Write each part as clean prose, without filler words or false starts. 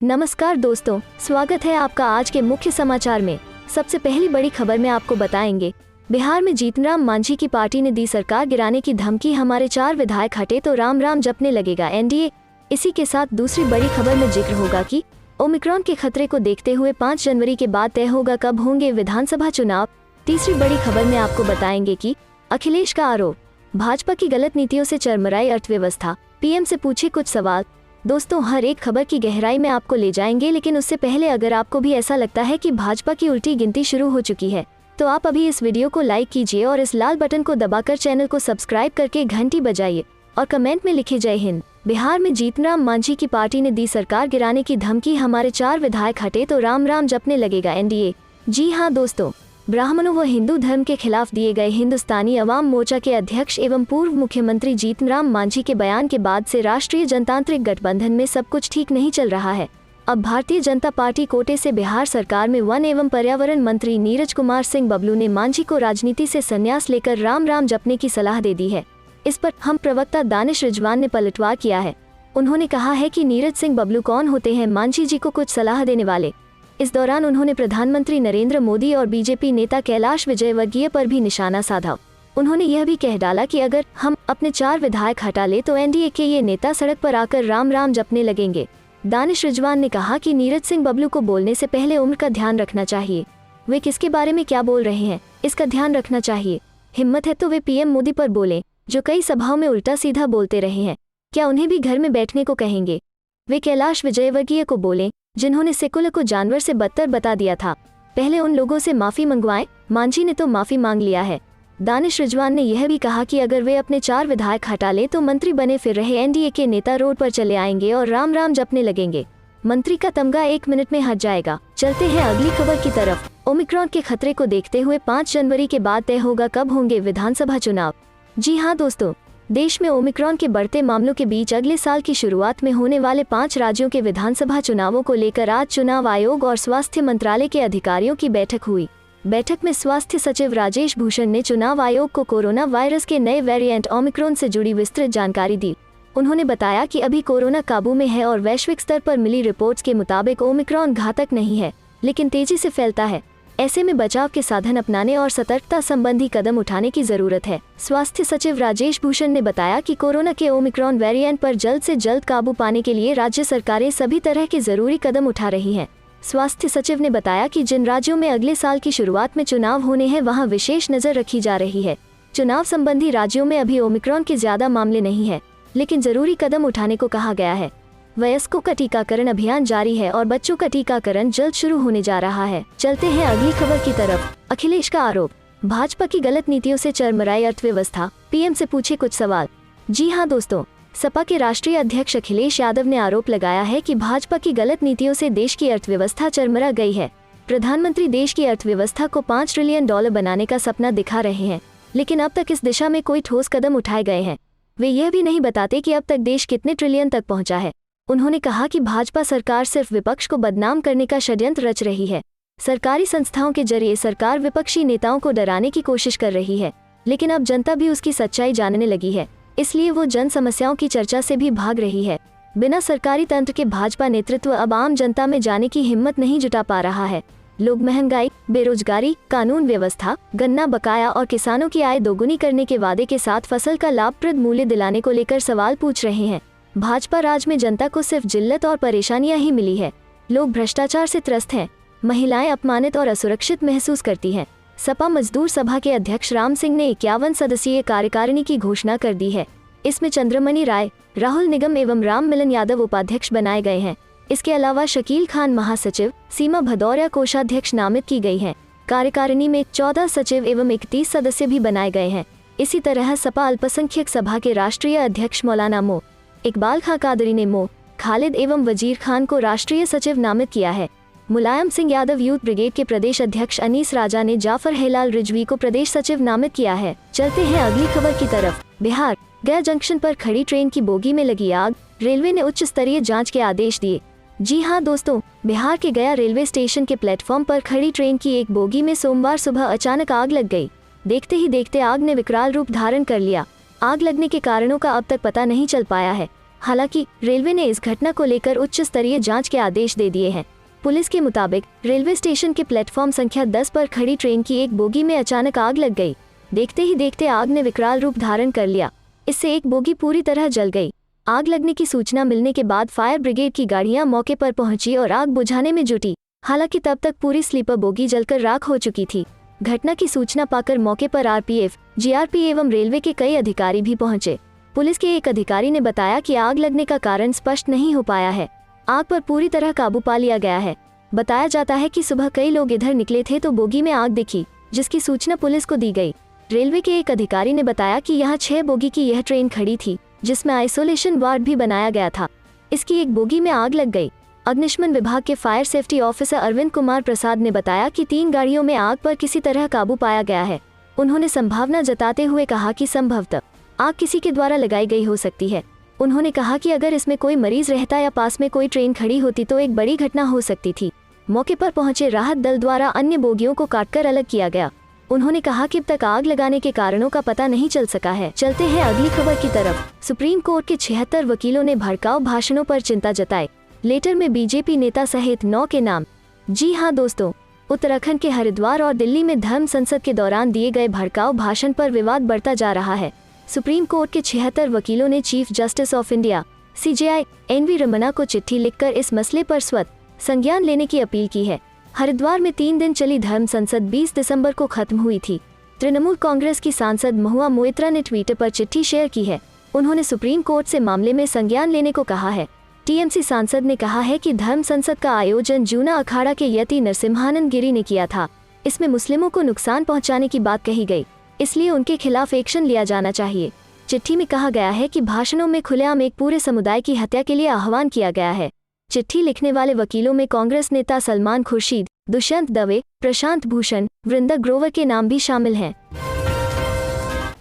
नमस्कार दोस्तों, स्वागत है आपका आज के मुख्य समाचार में। सबसे पहली बड़ी खबर में आपको बताएंगे, बिहार में जीतनराम मांझी की पार्टी ने दी सरकार गिराने की धमकी, हमारे 4 विधायक हटे तो राम राम जपने लगेगा एनडीए। इसी के साथ दूसरी बड़ी खबर में जिक्र होगा कि ओमिक्रॉन के खतरे को देखते हुए 5 जनवरी के बाद तय होगा कब होंगे विधानसभा चुनाव। तीसरी बड़ी खबर में आपको बताएंगे कि अखिलेश का आरोप, भाजपा की गलत नीतियों से चरमराई अर्थव्यवस्था, पीएम से पूछे कुछ सवाल। दोस्तों, हर एक खबर की गहराई में आपको ले जाएंगे, लेकिन उससे पहले अगर आपको भी ऐसा लगता है कि भाजपा की उल्टी गिनती शुरू हो चुकी है तो आप अभी इस वीडियो को लाइक कीजिए और इस लाल बटन को दबाकर चैनल को सब्सक्राइब करके घंटी बजाइए और कमेंट में लिखे जय हिंद। बिहार में जीतनराम मांझी की पार्टी ने दी सरकार गिराने की धमकी, हमारे 4 विधायक हटे तो राम राम जपने लगेगा एनडीए। जी हाँ दोस्तों, ब्राह्मणों व हिंदू धर्म के खिलाफ दिए गए हिंदुस्तानी अवाम मोर्चा के अध्यक्ष एवं पूर्व मुख्यमंत्री जीतनराम मांझी के बयान के बाद से राष्ट्रीय जनतांत्रिक गठबंधन में सब कुछ ठीक नहीं चल रहा है। अब भारतीय जनता पार्टी कोटे से बिहार सरकार में वन एवं पर्यावरण मंत्री नीरज कुमार सिंह बबलू ने मांझी को राजनीति से संन्यास लेकर राम राम जपने की सलाह दे दी है। इस पर हम प्रवक्ता दानिश रिजवान ने पलटवार किया है। उन्होंने कहा है कि नीरज सिंह बबलू कौन होते हैं मांझी जी को कुछ सलाह देने वाले। इस दौरान उन्होंने प्रधानमंत्री नरेंद्र मोदी और बीजेपी नेता कैलाश विजयवर्गीय पर भी निशाना साधा। उन्होंने यह भी कह डाला कि अगर हम अपने 4 विधायक हटा ले तो एनडीए के ये नेता सड़क पर आकर राम राम जपने लगेंगे। दानिश रिजवान ने कहा कि नीरज सिंह बबलू को बोलने से पहले उम्र का ध्यान रखना चाहिए। वे किसके बारे में क्या बोल रहे हैं इसका ध्यान रखना चाहिए। हिम्मत है तो वे पीएम मोदी पर बोलें, जो कई सभाओं में उल्टा सीधा बोलते रहे हैं। क्या उन्हें भी घर में बैठने को कहेंगे? वे कैलाश विजयवर्गीय को बोलें, जिन्होंने सेकुलर को जानवर से बदतर बता दिया था। पहले उन लोगों से माफी मंगवाएं। मांझी ने तो माफी मांग लिया है। दानिश रिजवान ने यह भी कहा कि अगर वे अपने 4 विधायक हटा ले तो मंत्री बने फिर रहे एनडीए के नेता रोड पर चले आएंगे और राम राम जपने लगेंगे। मंत्री का तमगा 1 मिनट में हट जाएगा। चलते हैं अगली खबर की तरफ। ओमिक्रॉन के खतरे को देखते हुए 5 जनवरी के बाद तय होगा कब होंगे विधानसभा चुनाव। जी हाँ दोस्तों, देश में ओमिक्रॉन के बढ़ते मामलों के बीच अगले साल की शुरुआत में होने वाले 5 राज्यों के विधानसभा चुनावों को लेकर आज चुनाव आयोग और स्वास्थ्य मंत्रालय के अधिकारियों की बैठक हुई। बैठक में स्वास्थ्य सचिव राजेश भूषण ने चुनाव आयोग को कोरोना वायरस के नए वेरिएंट ओमिक्रॉन से जुड़ी विस्तृत जानकारी दी। उन्होंने बताया कि अभी कोरोना काबू में है और वैश्विक स्तर पर मिली रिपोर्ट्स के मुताबिक ओमिक्रॉन घातक नहीं है, लेकिन तेजी से फैलता है। ऐसे में बचाव के साधन अपनाने और सतर्कता संबंधी कदम उठाने की जरूरत है। स्वास्थ्य सचिव राजेश भूषण ने बताया कि कोरोना के ओमिक्रॉन वेरिएंट पर जल्द से जल्द काबू पाने के लिए राज्य सरकारें सभी तरह के जरूरी कदम उठा रही हैं। स्वास्थ्य सचिव ने बताया कि जिन राज्यों में अगले साल की शुरुआत में चुनाव होने हैं वहां विशेष नजर रखी जा रही है। चुनाव संबंधी राज्यों में अभी ओमिक्रॉन के ज्यादा मामले नहीं है, लेकिन जरूरी कदम उठाने को कहा गया है। वयस्कों का टीकाकरण अभियान जारी है और बच्चों का टीकाकरण जल्द शुरू होने जा रहा है। चलते हैं अगली खबर की तरफ। अखिलेश का आरोप, भाजपा की गलत नीतियों से चरमराई अर्थव्यवस्था, पीएम से पूछे कुछ सवाल। जी हाँ दोस्तों, सपा के राष्ट्रीय अध्यक्ष अखिलेश यादव ने आरोप लगाया है कि भाजपा की गलत नीतियों से देश की अर्थव्यवस्था चरमरा गई है। प्रधानमंत्री देश की अर्थव्यवस्था को $5 ट्रिलियन बनाने का सपना दिखा रहे हैं, लेकिन अब तक इस दिशा में कोई ठोस कदम उठाए गए हैं। वे यह भी नहीं बताते कि अब तक देश कितने ट्रिलियन तक पहुंचा है। उन्होंने कहा कि भाजपा सरकार सिर्फ विपक्ष को बदनाम करने का षड्यंत्र रच रही है। सरकारी संस्थाओं के जरिए सरकार विपक्षी नेताओं को डराने की कोशिश कर रही है, लेकिन अब जनता भी उसकी सच्चाई जानने लगी है, इसलिए वो जन समस्याओं की चर्चा से भी भाग रही है। बिना सरकारी तंत्र के भाजपा नेतृत्व अब आम जनता में जाने की हिम्मत नहीं जुटा पा रहा है। लोग महंगाई, बेरोजगारी, कानून व्यवस्था, गन्ना बकाया और किसानों की आय दोगुनी करने के वादे के साथ फसल का लाभप्रद मूल्य दिलाने को लेकर सवाल पूछ रहे हैं। भाजपा राज में जनता को सिर्फ जिल्लत और परेशानियां ही मिली है। लोग भ्रष्टाचार से त्रस्त हैं, महिलाएं अपमानित और असुरक्षित महसूस करती हैं। सपा मजदूर सभा के अध्यक्ष राम सिंह ने 51 सदस्यीय कार्यकारिणी की घोषणा कर दी है। इसमें चंद्रमणि राय, राहुल निगम एवं राम मिलन यादव उपाध्यक्ष बनाए गए हैं। इसके अलावा शकील खान महासचिव, सीमा भदौरिया कोषाध्यक्ष नामित की गई हैं। कार्यकारिणी में 14 सचिव एवं 31 सदस्य भी बनाए गए हैं। इसी तरह सपा अल्पसंख्यक सभा के राष्ट्रीय अध्यक्ष मौलाना मो इकबाल खां कादरी ने मो खालिद एवं वजीर खान को राष्ट्रीय सचिव नामित किया है। मुलायम सिंह यादव यूथ ब्रिगेड के प्रदेश अध्यक्ष अनीस राजा ने जाफर हेलाल रिजवी को प्रदेश सचिव नामित किया है। चलते हैं अगली खबर की तरफ। बिहार, गया जंक्शन पर खड़ी ट्रेन की बोगी में लगी आग, रेलवे ने उच्च स्तरीय जांच के आदेश दिए। जी हाँ दोस्तों, बिहार के गया रेलवे स्टेशन के प्लेटफॉर्म पर खड़ी ट्रेन की एक बोगी में सोमवार सुबह अचानक आग लग गई। देखते ही देखते आग ने विकराल रूप धारण कर लिया। आग लगने के कारणों का अब तक पता नहीं चल पाया है। हालांकि रेलवे ने इस घटना को लेकर उच्च स्तरीय जांच के आदेश दे दिए हैं। पुलिस के मुताबिक रेलवे स्टेशन के प्लेटफॉर्म संख्या 10 पर खड़ी ट्रेन की एक बोगी में अचानक आग लग गई। देखते ही देखते आग ने विकराल रूप धारण कर लिया। इससे एक बोगी पूरी तरह जल गई। आग लगने की सूचना मिलने के बाद फायर ब्रिगेड की गाड़ियां मौके पर पहुंची और आग बुझाने में जुटी। हालांकि तब तक पूरी स्लीपर बोगी जलकर राख हो चुकी थी। घटना की सूचना पाकर मौके पर आरपीएफ, जीआरपी एवं रेलवे के कई अधिकारी भी पहुंचे। पुलिस के एक अधिकारी ने बताया कि आग लगने का कारण स्पष्ट नहीं हो पाया है। आग पर पूरी तरह काबू पा लिया गया है। बताया जाता है कि सुबह कई लोग इधर निकले थे तो बोगी में आग दिखी, जिसकी सूचना पुलिस को दी गई। रेलवे के एक अधिकारी ने बताया कि यहाँ 6 बोगी की यह ट्रेन खड़ी थी, जिसमें आइसोलेशन वार्ड भी बनाया गया था। इसकी एक बोगी में आग लग गई। अग्निशमन विभाग के fire safety officer Arvind Kumar Prasad ने बताया कि 3 गाड़ियों में आग पर किसी तरह काबू पाया गया है। उन्होंने संभावना जताते हुए कहा कि संभवतः आग किसी के द्वारा लगाई गई हो सकती है। उन्होंने कहा कि अगर इसमें कोई मरीज रहता या पास में कोई ट्रेन खड़ी होती तो एक बड़ी घटना हो सकती थी। मौके पर पहुंचे राहत दल द्वारा अन्य बोगियों को काटकर अलग किया गया। उन्होंने कहा कि अब तक आग लगाने के कारणों का पता नहीं चल सका है। चलते हैं अगली खबर की तरफ। सुप्रीम कोर्ट के 76 वकीलों ने भड़काऊ भाषणों पर चिंता जताई। लेटर में बीजेपी नेता सहित 9 के नाम। जी हां दोस्तों, उत्तराखंड के हरिद्वार और दिल्ली में धर्म संसद के दौरान दिए गए भड़काऊ भाषण पर विवाद बढ़ता जा रहा है। सुप्रीम कोर्ट के 76 वकीलों ने chief justice of India CJI NV Ramana को चिट्ठी लिखकर इस मसले पर स्वतः संज्ञान लेने की अपील की है। हरिद्वार में 3 दिन चली धर्म संसद 20 दिसंबर को खत्म हुई थी। तृणमूल कांग्रेस की सांसद महुआ मोइत्रा ने ट्विटर पर चिट्ठी शेयर की है। उन्होंने सुप्रीम कोर्ट से मामले में संज्ञान लेने को कहा है। टीएमसी सांसद ने कहा है कि धर्म संसद का आयोजन जूना अखाड़ा के यति नरसिम्हानंद गिरी ने किया था। इसमें मुस्लिमों को नुकसान पहुंचाने की बात कही गई, इसलिए उनके खिलाफ एक्शन लिया जाना चाहिए। चिट्ठी में कहा गया है कि भाषणों में खुलेआम एक पूरे समुदाय की हत्या के लिए आह्वान किया गया है। चिट्ठी लिखने वाले वकीलों में कांग्रेस नेता सलमान खुर्शीद, दुष्यंत दवे, प्रशांत भूषण, वृंदा ग्रोवर के नाम भी शामिल हैं।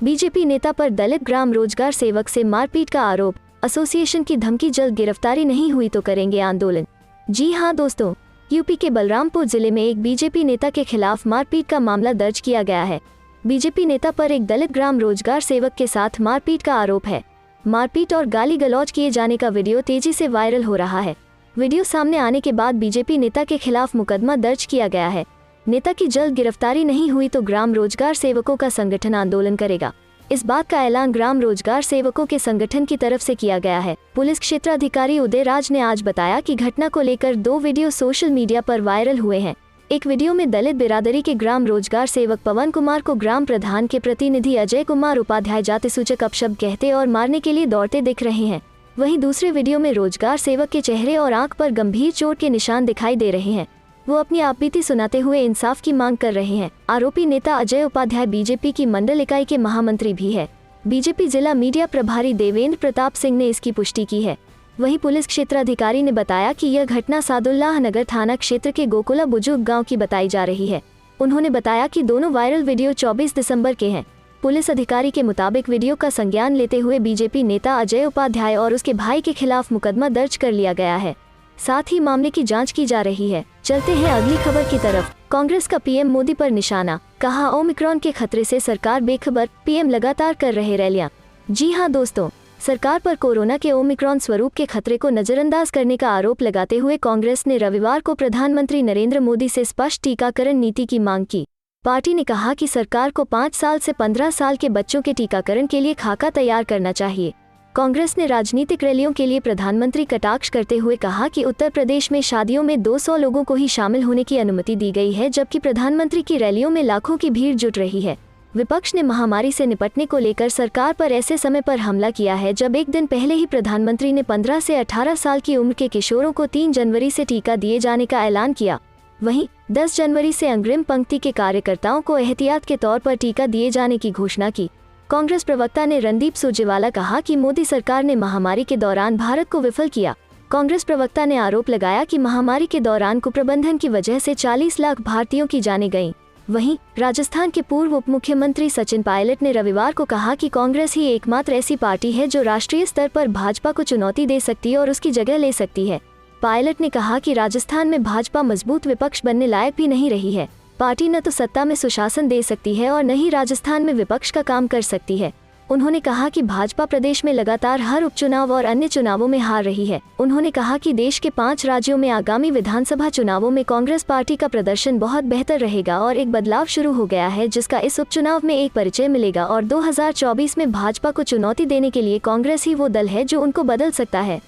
बीजेपी नेता पर दलित ग्राम रोजगार सेवक से मारपीट का आरोप, एसोसिएशन की धमकी, जल्द गिरफ्तारी नहीं हुई तो करेंगे आंदोलन। जी हां दोस्तों, यूपी के बलरामपुर जिले में एक बीजेपी नेता के खिलाफ मारपीट का मामला दर्ज किया गया है। बीजेपी नेता पर एक दलित ग्राम रोजगार सेवक के साथ मारपीट का आरोप है। मारपीट और गाली गलौज किए जाने का वीडियो तेजी से वायरल हो रहा है। वीडियो सामने आने के बाद बीजेपी नेता के खिलाफ मुकदमा दर्ज किया गया है। नेता की जल्द गिरफ्तारी नहीं हुई तो ग्राम रोजगार सेवकों का संगठन आंदोलन करेगा। इस बात का ऐलान ग्राम रोजगार सेवकों के संगठन की तरफ से किया गया है। पुलिस क्षेत्राधिकारी उदय राज ने आज बताया कि घटना को लेकर 2 वीडियो सोशल मीडिया पर वायरल हुए हैं। एक वीडियो में दलित बिरादरी के ग्राम रोजगार सेवक पवन कुमार को ग्राम प्रधान के प्रतिनिधि अजय कुमार उपाध्याय जाति सूचक अपशब्द कहते और मारने के लिए दौड़ते दिख रहे हैं। वहीं दूसरे वीडियो में रोजगार सेवक के चेहरे और आंख पर गंभीर चोट के निशान दिखाई दे रहे हैं। वो अपनी आपबीती सुनाते हुए इंसाफ की मांग कर रहे हैं। आरोपी नेता अजय उपाध्याय बीजेपी की मंडल इकाई के महामंत्री भी है। बीजेपी जिला मीडिया प्रभारी देवेंद्र प्रताप सिंह ने इसकी पुष्टि की है। वहीं पुलिस क्षेत्राधिकारी ने बताया कि यह घटना सादुल्लाह नगर थाना क्षेत्र के गोकुला बुजुर्ग गांव की बताई जा रही है। उन्होंने बताया कि दोनों वायरल वीडियो 24 दिसंबर के हैं। पुलिस अधिकारी के मुताबिक वीडियो का संज्ञान लेते हुए बीजेपी नेता अजय उपाध्याय और उसके भाई के खिलाफ मुकदमा दर्ज कर लिया गया है। साथ ही मामले की जांच की जा रही है। चलते हैं अगली खबर की तरफ। कांग्रेस का पीएम मोदी पर निशाना, कहा ओमिक्रॉन के खतरे से सरकार बेखबर, पीएम लगातार कर रहे रैलियां। जी हां दोस्तों, सरकार पर कोरोना के ओमिक्रॉन स्वरूप के खतरे को नजरअंदाज करने का आरोप लगाते हुए कांग्रेस ने रविवार को प्रधानमंत्री नरेंद्र मोदी से स्पष्ट टीकाकरण नीति की मांग की। पार्टी ने कहा कि सरकार को 5 साल से 15 साल के बच्चों के टीकाकरण के लिए खाका तैयार करना चाहिए। कांग्रेस ने राजनीतिक रैलियों के लिए प्रधानमंत्री कटाक्ष करते हुए कहा कि उत्तर प्रदेश में शादियों में 200 लोगों को ही शामिल होने की अनुमति दी गई है, जबकि प्रधानमंत्री की रैलियों में लाखों की भीड़ जुट रही है। विपक्ष ने महामारी से निपटने को लेकर सरकार पर ऐसे समय पर हमला किया है जब एक दिन पहले ही प्रधानमंत्री ने 15 से 18 साल की उम्र के किशोरों को 3 जनवरी से टीका दिए जाने का ऐलान किया। वहीं 10 जनवरी से अग्रिम पंक्ति के कार्यकर्ताओं को एहतियात के तौर पर टीका दिए जाने की घोषणा की। कांग्रेस प्रवक्ता ने रणदीप सुरजेवाला कहा कि मोदी सरकार ने महामारी के दौरान भारत को विफल किया। कांग्रेस प्रवक्ता ने आरोप लगाया कि महामारी के दौरान कुप्रबंधन की वजह से 40 लाख भारतीयों की जानें गईं। वहीं राजस्थान के पूर्व उप मुख्यमंत्री सचिन पायलट ने रविवार को कहा कि कांग्रेस ही एकमात्र ऐसी पार्टी है जो राष्ट्रीय स्तर पर भाजपा को चुनौती दे सकती है और उसकी जगह ले सकती है। पायलट ने कहा कि राजस्थान में भाजपा मजबूत विपक्ष बनने लायक भी नहीं रही है। पार्टी न तो सत्ता में सुशासन दे सकती है और न ही राजस्थान में विपक्ष का काम कर सकती है। उन्होंने कहा कि भाजपा प्रदेश में लगातार हर उपचुनाव और अन्य चुनावों में हार रही है। उन्होंने कहा कि देश के 5 राज्यों में आगामी विधानसभा चुनावों में कांग्रेस पार्टी का प्रदर्शन बहुत बेहतर रहेगा और एक बदलाव शुरू हो गया है जिसका इस उपचुनाव में एक परिचय मिलेगा और 2024 में भाजपा को चुनौती देने के लिए कांग्रेस ही वो दल है जो उनको बदल सकता है।